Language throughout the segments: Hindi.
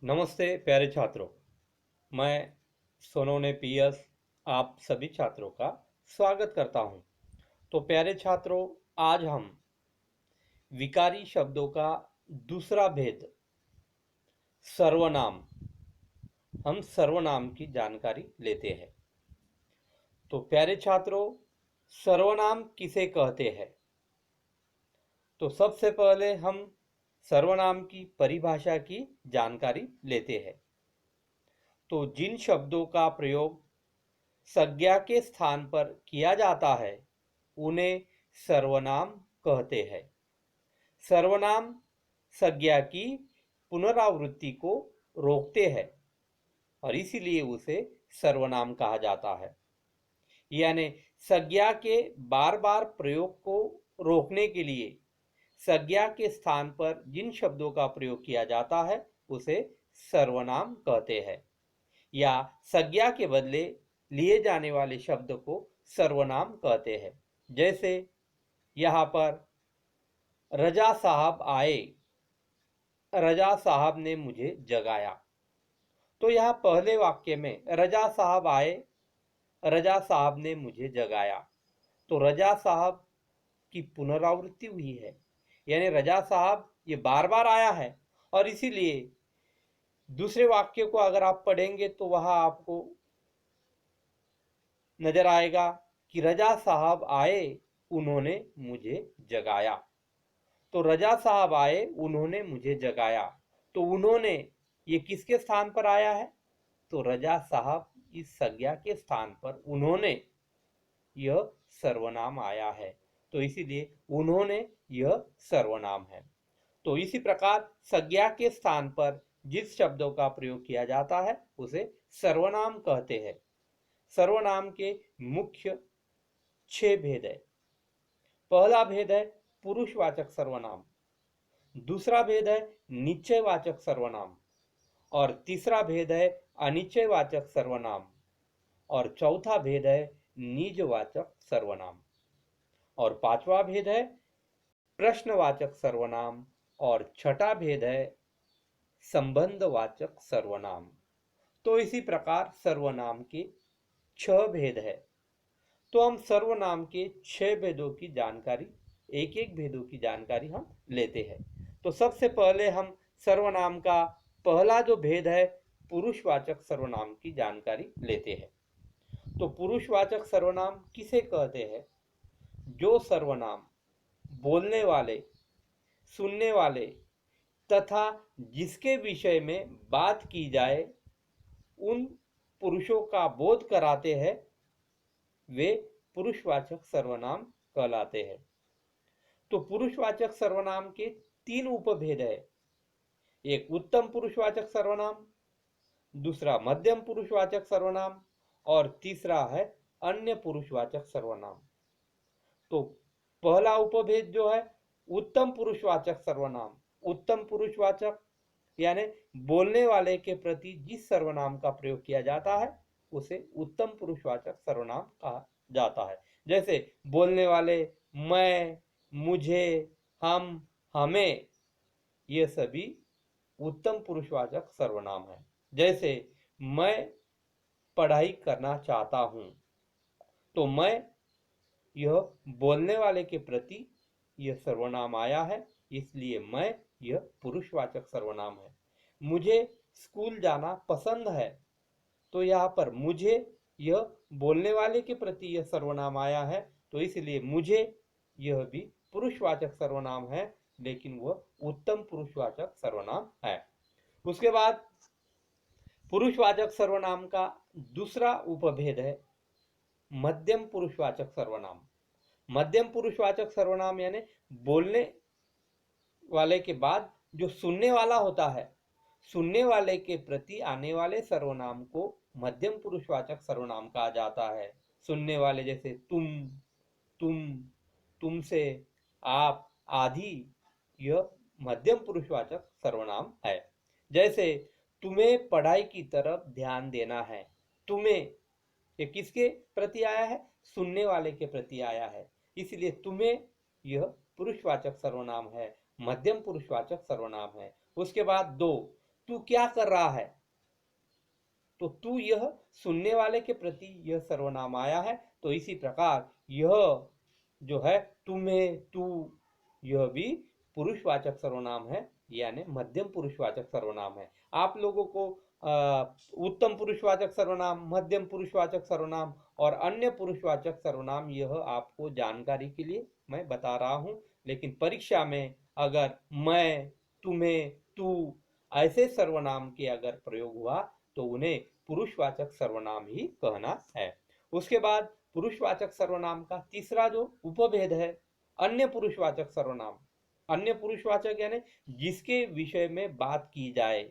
नमस्ते प्यारे छात्रों। मैं सोनोने पीएस आप सभी छात्रों का स्वागत करता हूं। तो प्यारे छात्रों, आज हम विकारी शब्दों का दूसरा भेद सर्वनाम, हम सर्वनाम की जानकारी लेते हैं। तो प्यारे छात्रों, सर्वनाम किसे कहते हैं? तो सबसे पहले हम सर्वनाम की परिभाषा की जानकारी लेते हैं। तो जिन शब्दों का प्रयोग संज्ञा के स्थान पर किया जाता है उन्हें सर्वनाम कहते हैं। सर्वनाम संज्ञा की पुनरावृत्ति को रोकते हैं और इसीलिए उसे सर्वनाम कहा जाता है। यानी संज्ञा के बार बार प्रयोग को रोकने के लिए संज्ञा के स्थान पर जिन शब्दों का प्रयोग किया जाता है उसे सर्वनाम कहते हैं, या संज्ञा के बदले लिए जाने वाले शब्द को सर्वनाम कहते हैं। जैसे यहाँ पर रजा साहब आए, रजा साहब ने मुझे जगाया। तो यहाँ पहले वाक्य में रजा साहब आए, रजा साहब ने मुझे जगाया, तो रजा साहब की पुनरावृत्ति हुई है, यानी रजा साहब ये बार बार आया है। और इसीलिए दूसरे वाक्य को अगर आप पढ़ेंगे तो वहां आपको नजर आएगा कि रजा साहब आए, उन्होंने मुझे जगाया। तो रजा साहब आए, उन्होंने मुझे जगाया, तो उन्होंने ये किसके स्थान पर आया है? तो रजा साहब इस संज्ञा के स्थान पर उन्होंने यह सर्वनाम आया है, तो इसीलिए उन्होंने यह सर्वनाम है। तो इसी प्रकार संज्ञा के स्थान पर जिस शब्दों का प्रयोग किया जाता है उसे सर्वनाम कहते हैं। सर्वनाम के मुख्य 6 भेद है। पहला भेद है पुरुषवाचक सर्वनाम, दूसरा भेद है निश्चयवाचक सर्वनाम, और तीसरा भेद है अनिश्चयवाचक सर्वनाम, और चौथा भेद है निजवाचक सर्वनाम, और पांचवा भेद है प्रश्नवाचक सर्वनाम, और छठा भेद है संबंधवाचक सर्वनाम। तो इसी प्रकार सर्वनाम के 6 भेद है। तो हम सर्वनाम के 6 भेदों की जानकारी, एक एक भेदों की जानकारी हम लेते हैं। तो सबसे पहले हम सर्वनाम का पहला जो भेद है पुरुषवाचक सर्वनाम की जानकारी लेते हैं। तो पुरुषवाचक सर्वनाम किसे कहते हैं? जो सर्वनाम बोलने वाले, सुनने वाले तथा जिसके विषय में बात की जाए उन पुरुषों का बोध कराते हैं, वे पुरुषवाचक सर्वनाम कहलाते हैं। तो पुरुषवाचक सर्वनाम के 3 उपभेद है। एक उत्तम पुरुषवाचक सर्वनाम, दूसरा मध्यम पुरुषवाचक सर्वनाम, और तीसरा है अन्य पुरुषवाचक सर्वनाम। तो पहला उपभेद जो है उत्तम पुरुषवाचक सर्वनाम, उत्तम पुरुषवाचक यानी बोलने वाले के प्रति जिस सर्वनाम का प्रयोग किया जाता है उसे उत्तम पुरुषवाचक सर्वनाम कहा जाता है। जैसे बोलने वाले मैं, मुझे, हम, हमें, ये सभी उत्तम पुरुषवाचक सर्वनाम है। जैसे मैं पढ़ाई करना चाहता हूं, तो मैं यह बोलने वाले के प्रति यह सर्वनाम आया है, इसलिए मैं यह पुरुषवाचक सर्वनाम है। मुझे स्कूल जाना पसंद है, तो यहाँ पर मुझे यह बोलने वाले के प्रति यह सर्वनाम आया है, तो इसलिए मुझे यह भी पुरुषवाचक सर्वनाम है, लेकिन वह उत्तम पुरुषवाचक सर्वनाम है। उसके बाद पुरुषवाचक सर्वनाम का दूसरा उपभेद है मध्यम पुरुषवाचक सर्वनाम। मध्यम पुरुषवाचक सर्वनाम यानी बोलने वाले के बाद जो सुनने वाला होता है, सुनने वाले के प्रति आने वाले सर्वनाम को मध्यम पुरुषवाचक सर्वनाम कहा जाता है। सुनने वाले जैसे तुम, तुम, तुमसे, आप आदि, यह मध्यम पुरुषवाचक सर्वनाम है। जैसे तुम्हें पढ़ाई की तरफ ध्यान देना है, तुम्हें ये किसके प्रति आया है? सुनने वाले के प्रति आया है, इसलिए तुम्हें यह पुरुषवाचक सर्वनाम है, मध्यम पुरुषवाचक सर्वनाम है। उसके बाद दो, तू क्या कर रहा है, तो तू यह सुनने वाले के प्रति यह सर्वनाम आया है। तो इसी प्रकार यह जो है तुम्हें, तू, यह भी पुरुषवाचक सर्वनाम है, यानी मध्यम पुरुषवाचक सर्वनाम है। आप लोगों को उत्तम पुरुषवाचक सर्वनाम, मध्यम पुरुषवाचक सर्वनाम और अन्य पुरुषवाचक सर्वनाम यह आपको जानकारी के लिए मैं बता रहा हूं। लेकिन परीक्षा में अगर मैं, तुम्हें, तू ऐसे सर्वनाम के अगर प्रयोग हुआ तो उन्हें पुरुषवाचक सर्वनाम ही कहना है। उसके बाद पुरुषवाचक सर्वनाम का तीसरा जो उपभेद है, अन्य पुरुषवाचक सर्वनाम। अन्य पुरुषवाचक यानी जिसके विषय में बात की जाए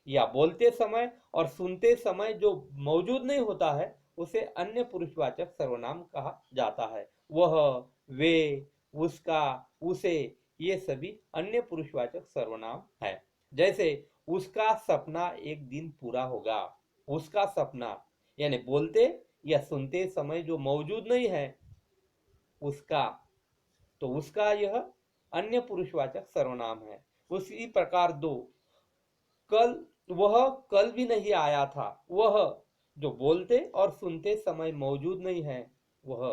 या बोलते समय और सुनते समय जो मौजूद नहीं होता है उसे अन्य पुरुषवाचक सर्वनाम कहा जाता है। वह, वे, उसका, उसे, ये सभी अन्य पुरुषवाचक सर्वनाम है। जैसे उसका सपना एक दिन पूरा होगा। उसका सपना यानी बोलते या सुनते समय जो मौजूद नहीं है उसका, तो उसका यह अन्य पुरुषवाचक सर्वनाम है। उसी प्रकार दो, कल, वह कल भी नहीं आया था। वह जो बोलते और सुनते समय मौजूद नहीं है वह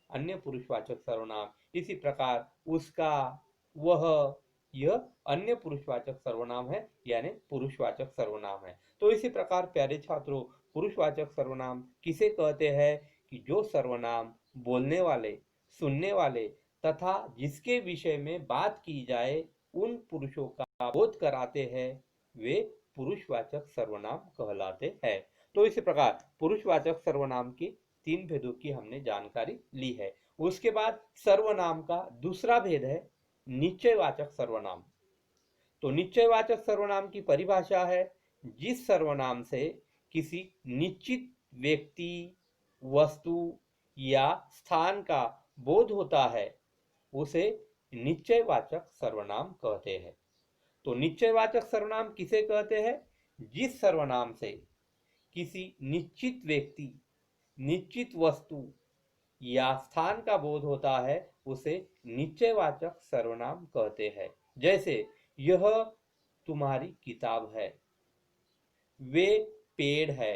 अन्य पुरुषवाचक सर्वनाम। इसी प्रकार उसका, वह, यह अन्य पुरुषवाचक सर्वनाम है, यानी पुरुषवाचक सर्वनाम है। तो इसी प्रकार प्यारे छात्रों, पुरुषवाचक सर्वनाम किसे कहते हैं कि जो सर्वनाम बोलने वाले, सुनने वाले तथा जिसके विषय में बात की जाए उन पुरुषों का बोध कराते हैं, वे पुरुषवाचक सर्वनाम कहलाते हैं। तो इसी प्रकार पुरुषवाचक सर्वनाम की तीन भेदों की हमने जानकारी ली है। उसके बाद सर्वनाम का दूसरा भेद है निश्चयवाचक सर्वनाम। तो निश्चयवाचक सर्वनाम की परिभाषा है जिस सर्वनाम से किसी निश्चित व्यक्ति, वस्तु या स्थान का बोध होता है उसे निश्चयवाचक सर्वनाम कहते हैं। तो निश्चयवाचक सर्वनाम किसे कहते हैं? जिस सर्वनाम से किसी निश्चित व्यक्ति, निश्चित वस्तु या स्थान का बोध होता है उसे निश्चयवाचक सर्वनाम कहते हैं। जैसे यह तुम्हारी किताब है, वे पेड़ है,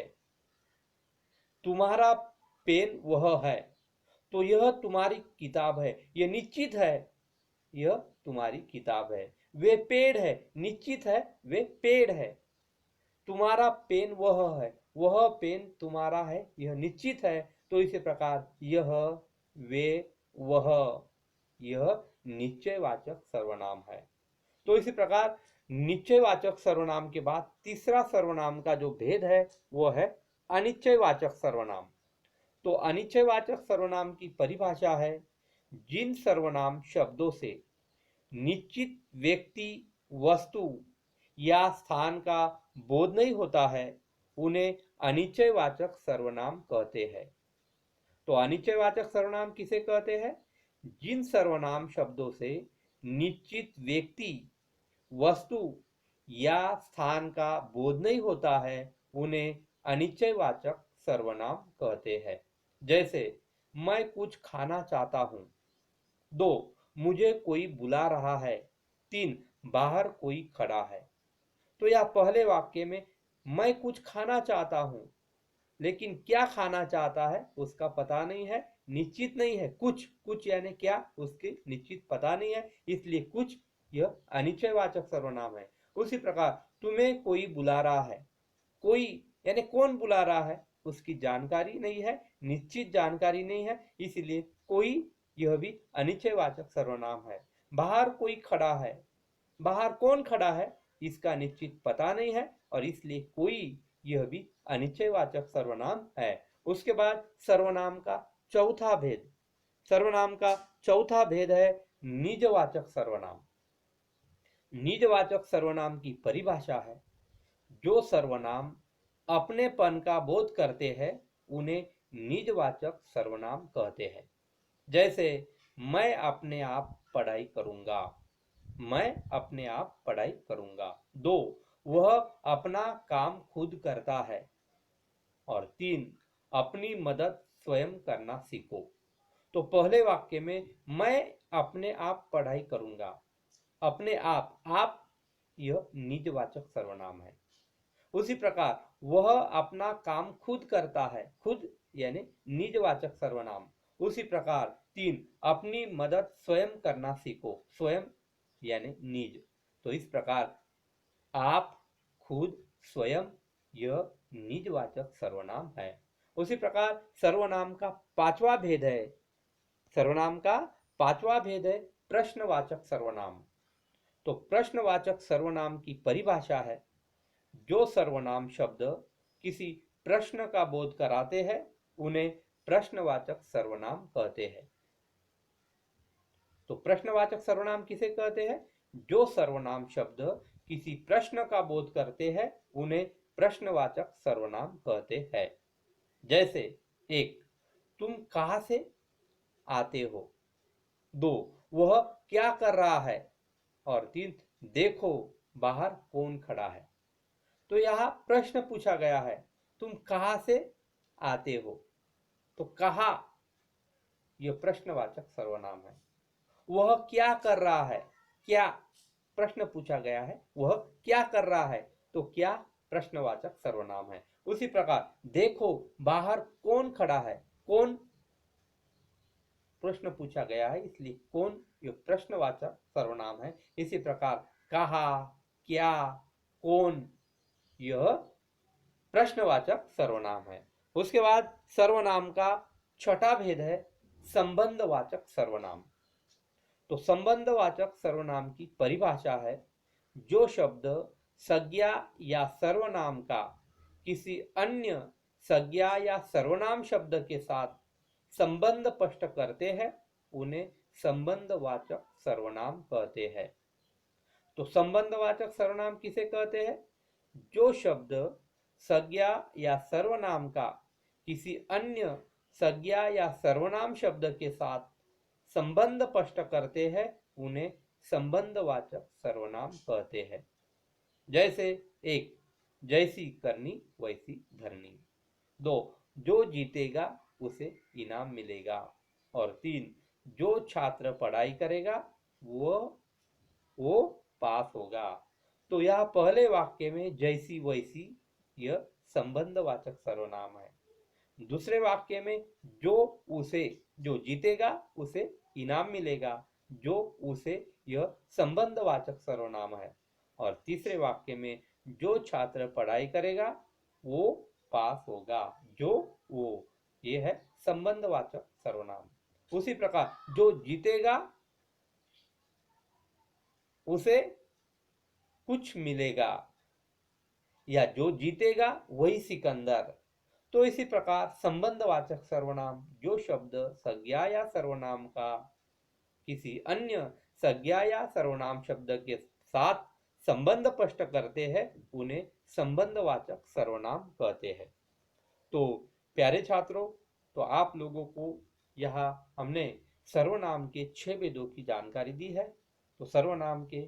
तुम्हारा पेन वह है। तो यह तुम्हारी किताब है, यह निश्चित है, यह तुम्हारी किताब है। वे पेड़ है, निश्चित है, वे पेड़ है। तुम्हारा पेन वह है, वह पेन तुम्हारा है, यह निश्चित है। तो इसी प्रकार यह, वे, वह, यह निश्चयवाचक सर्वनाम है। तो इसी प्रकार निश्चयवाचक सर्वनाम के बाद तीसरा सर्वनाम का जो भेद है वो है अनिश्चयवाचक सर्वनाम। तो अनिश्चयवाचक सर्वनाम की परिभाषा है जिन सर्वनाम शब्दों से निश्चित व्यक्ति, वस्तु या स्थान का बोध नहीं होता है उन्हें अनिश्चयवाचक सर्वनाम कहते हैं। तो अनिश्चयवाचक सर्वनाम किसे कहते हैं? जिन सर्वनाम शब्दों से निश्चित व्यक्ति, वस्तु या स्थान का बोध नहीं होता है उन्हें अनिश्चयवाचक सर्वनाम कहते हैं। जैसे मैं कुछ खाना चाहता हूं। 2, मुझे कोई बुला रहा है। 3, बाहर कोई खड़ा है। तो यह पहले वाक्य में मैं कुछ खाना चाहता हूं, लेकिन क्या खाना चाहता है उसका पता नहीं है, निश्चित नहीं है। कुछ, कुछ यानी क्या, उसकी निश्चित पता नहीं है, इसलिए कुछ यह अनिश्चयवाचक सर्वनाम है। उसी प्रकार तुम्हें कोई बुला रहा है, कोई यानी कौन बुला रहा है उसकी जानकारी नहीं है, निश्चित जानकारी नहीं है, इसलिए कोई यह भी अनिश्चयवाचक सर्वनाम है। बाहर कोई खड़ा है, बाहर कौन खड़ा है इसका निश्चित पता नहीं है और इसलिए कोई यह भी अनिश्चयवाचक सर्वनाम है। उसके बाद सर्वनाम का चौथा भेद, सर्वनाम का चौथा भेद है निजवाचक सर्वनाम। निजवाचक सर्वनाम की परिभाषा है जो सर्वनाम अपनेपन का बोध करते हैं उन्हें निजवाचक सर्वनाम कहते हैं। जैसे मैं अपने आप पढ़ाई करूंगा, मैं अपने आप पढ़ाई करूंगा। 2, वह अपना काम खुद करता है। और 3, अपनी मदद स्वयं करना सीखो। तो पहले वाक्य में मैं अपने आप पढ़ाई करूंगा, अपने आप यह निजवाचक सर्वनाम है। उसी प्रकार वह अपना काम खुद करता है, खुद यानी निजवाचक सर्वनाम। उसी प्रकार 3 अपनी मदद स्वयं करना सीखो, स्वयं यानी निज। तो इस प्रकार आप, खुद, स्वयं यह निजवाचक सर्वनाम है। उसी प्रकार सर्वनाम का पांचवा भेद है, सर्वनाम का पांचवा भेद है प्रश्नवाचक सर्वनाम। तो प्रश्नवाचक सर्वनाम की परिभाषा है, जो सर्वनाम शब्द किसी प्रश्न का बोध कराते हैं उन्हें प्रश्नवाचक सर्वनाम कहते हैं। तो प्रश्नवाचक सर्वनाम किसे कहते हैं? जो सर्वनाम शब्द किसी प्रश्न का बोध करते हैं उन्हें प्रश्नवाचक सर्वनाम कहते हैं। जैसे 1 तुम कहां से आते हो, 2 वह क्या कर रहा है, और 3 देखो बाहर कौन खड़ा है। तो यहां प्रश्न पूछा गया है, तुम कहां से आते हो, तो कहा यह प्रश्नवाचक सर्वनाम है। वह क्या कर रहा है, क्या प्रश्न पूछा गया है, वह क्या कर रहा है, तो क्या प्रश्नवाचक सर्वनाम है। उसी प्रकार देखो बाहर कौन खड़ा है, कौन प्रश्न पूछा गया है इसलिए कौन यह प्रश्नवाचक सर्वनाम है। इसी प्रकार कहा, क्या, कौन यह प्रश्नवाचक सर्वनाम है। उसके बाद सर्वनाम का छठा भेद है संबंधवाचक सर्वनाम। तो संबंधवाचक सर्वनाम की परिभाषा है, जो शब्द संज्ञा या सर्वनाम का किसी अन्य संज्ञा या सर्वनाम शब्द के साथ संबंध स्पष्ट करते हैं उन्हें संबंधवाचक सर्वनाम कहते हैं। तो संबंधवाचक सर्वनाम किसे कहते हैं? जो शब्द संज्ञा या सर्वनाम का किसी अन्य संज्ञा या सर्वनाम शब्द के साथ संबंध स्पष्ट करते हैं उन्हें संबंधवाचक सर्वनाम कहते हैं। जैसे 1 जैसी करनी वैसी धरनी, 2 जो जीतेगा उसे इनाम मिलेगा, और 3 जो छात्र पढ़ाई करेगा वो पास होगा। तो यह पहले वाक्य में जैसी वैसी यह संबंधवाचक सर्वनाम है। दूसरे वाक्य में जो जीतेगा उसे इनाम मिलेगा, जो उसे यह संबंधवाचक सर्वनाम है। और तीसरे वाक्य में जो छात्र पढ़ाई करेगा वो पास होगा, जो वो ये है संबंधवाचक सर्वनाम। उसी प्रकार जो जीतेगा उसे कुछ मिलेगा, या जो जीतेगा वही सिकंदर। तो इसी प्रकार संबंधवाचक सर्वनाम जो शब्द संज्ञा या सर्वनाम का किसी अन्य संज्ञा या सर्वनाम शब्द के साथ संबंध स्पष्ट करते हैं उन्हें संबंधवाचक सर्वनाम कहते हैं। तो प्यारे छात्रों, तो आप लोगों को यहाँ हमने सर्वनाम के 6 भेदों की जानकारी दी है। तो सर्वनाम के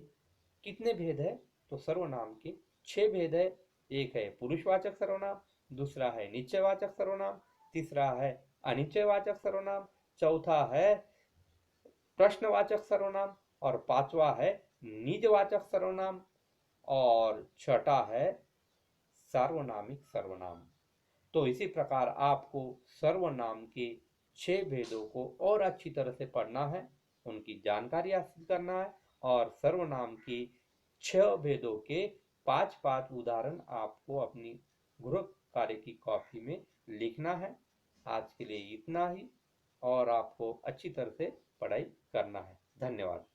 कितने भेद है? तो सर्वनाम के 6 भेद है। एक है पुरुषवाचक सर्वनाम, दूसरा है निश्चयवाचक सर्वनाम, तीसरा है अनिश्चयवाचक सर्वनाम, चौथा है प्रश्नवाचक सर्वनाम, और पांचवा है निजवाचक सर्वनाम, और छठा है सार्वनामिक सर्वनाम। तो इसी प्रकार आपको सर्वनाम के 6 भेदों को और अच्छी तरह से पढ़ना है, उनकी जानकारी हासिल करना है, और सर्वनाम के 6 भेदों के 5-5 उदाहरण आपको अपनी गृह कार्य की कॉपी में लिखना है। आज के लिए इतना ही, और आपको अच्छी तरह से पढ़ाई करना है। धन्यवाद।